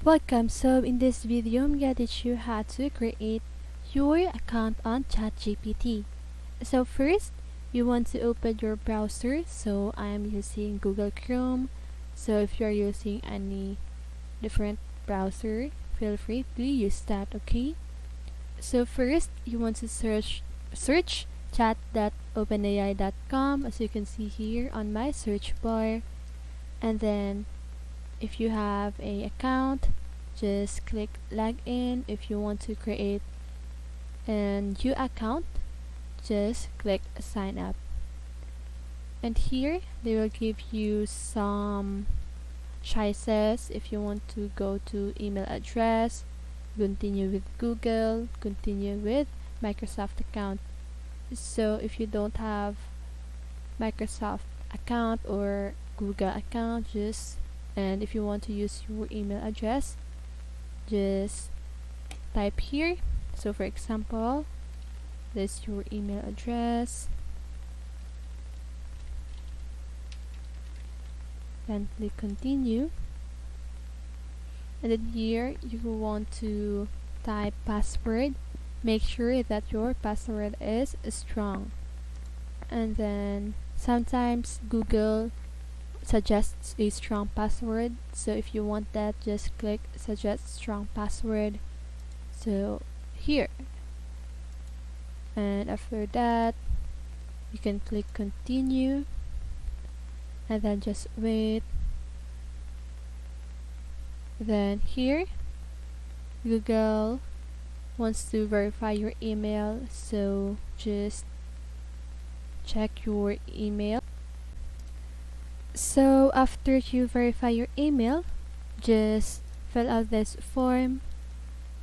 Welcome. So in this video, I'm gonna teach you how to create your account on ChatGPT. So first, you want to open your browser. So I am using Google Chrome. So if you are using any different browser, feel free to use that. Okay. So first, you want to search chat.openai.com, as you can see here on my search bar, and then if you have a account, just click login. If you want to create a new account, just click sign up. And here they will give you some choices. If you want to go to email address, continue with Google, continue with Microsoft account. So if you don't have Microsoft account or Google account, and if you want to use your email address, just type here. So for example, this is your email address, then click continue, and then here you want to type password. Make sure that your password is strong, and then sometimes Google suggests a strong password, so if you want that, just click suggest strong password. So here, and after that you can click continue, and then just wait. Then here, Google wants to verify your email, so just check your email. So after you verify your email, just fill out this form.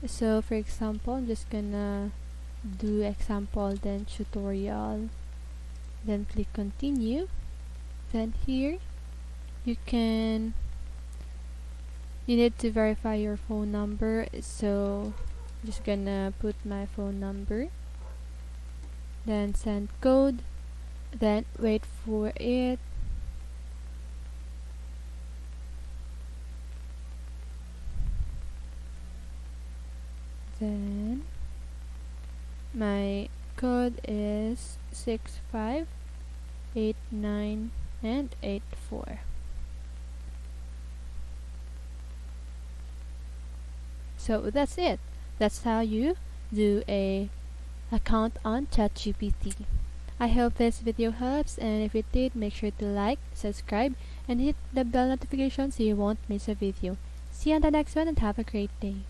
So for example, I'm just gonna do example, then tutorial, then click continue. Then here you need to verify your phone number, so I'm just gonna put my phone number, then send code, then wait for it. Then my code is 6589 and 84. So that's it. That's how you do a account on ChatGPT. I hope this video helps, and if it did, make sure to like, subscribe, and hit the bell notification so you won't miss a video. See you on the next one, and have a great day.